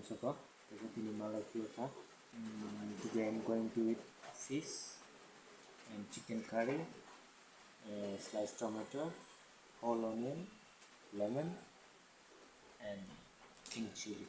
Soko. Jadi minimal review ka. Today I'm going to eat fish and chicken curry, sliced tomato, whole onion, lemon, and pink chili.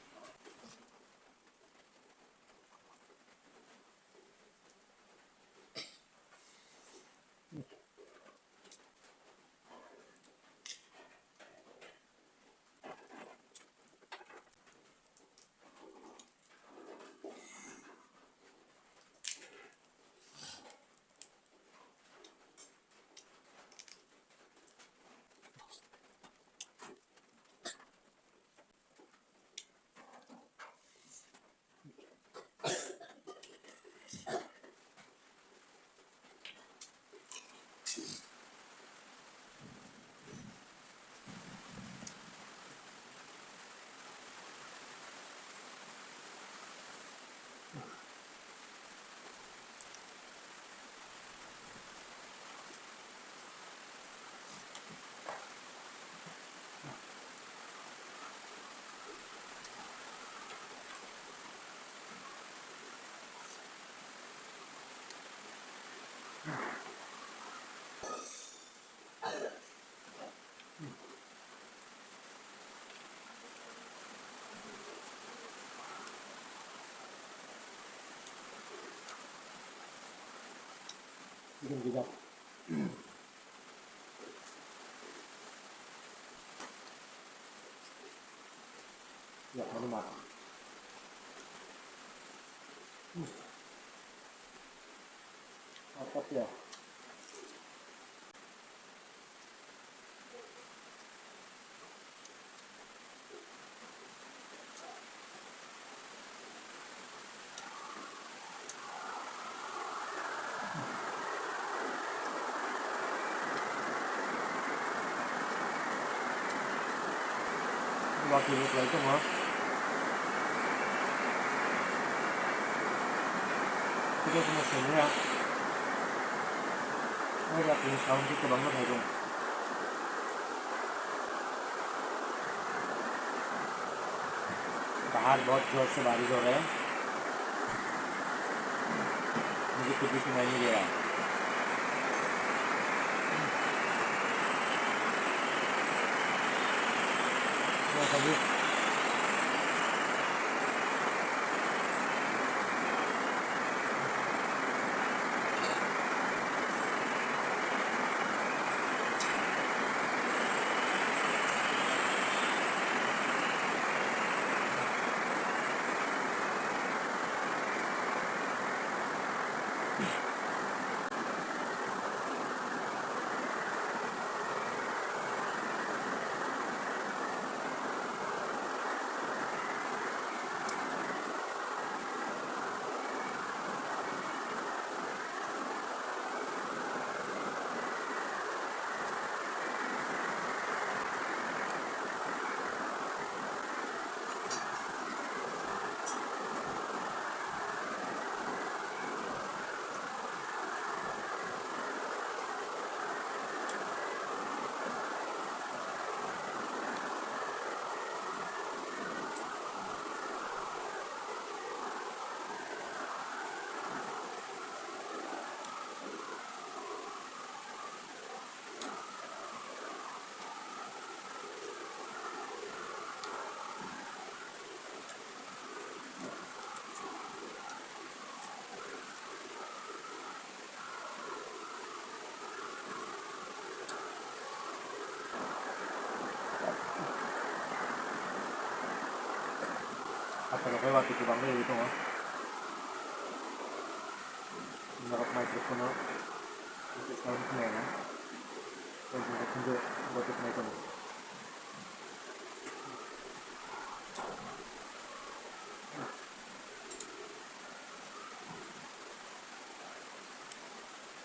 Chicken juga. Ya, mau makan. Apa ya? Waktu itu mah. Kita punya semua. Ada punya sound itu banget itu. बाहर बहुत जोर से बारिश हो रहा है, मुझे कुछ भी सुनाई नहीं दे रहा है। कभी apa kayak waktu itu bangga itu mah, menurut microphone untuk sound kemana, dan juga tunjuk buat itu mah.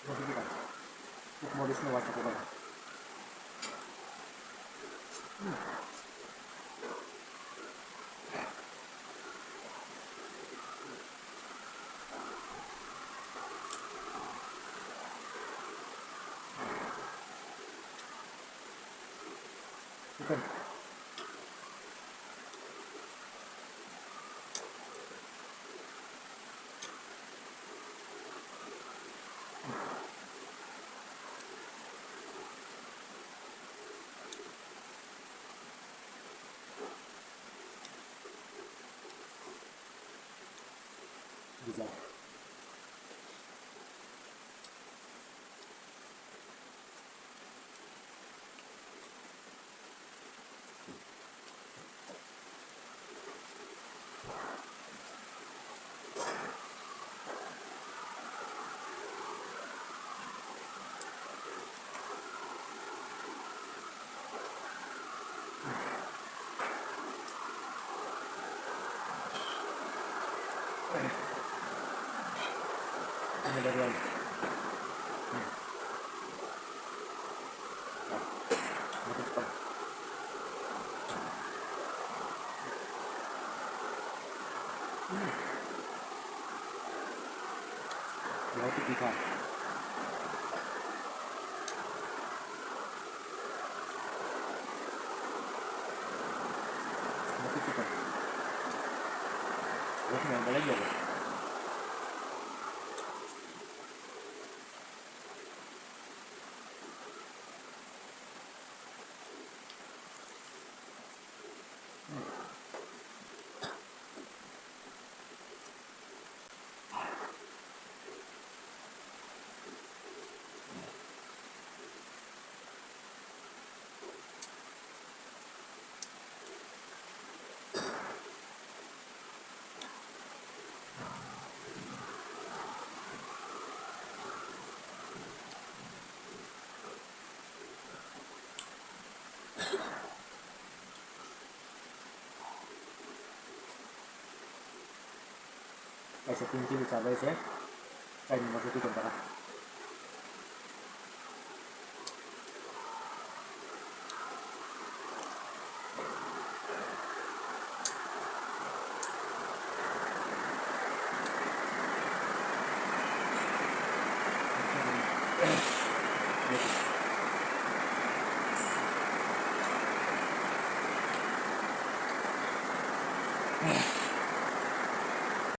Jadi kita, untuk modusnya wajib apa? Bukan. bisa. Ini bagian. Ini cepat. Roti pita. Roti pita. Roti yang apa lagi ya? Saya kunci cabai saya. Saya mau masukin ke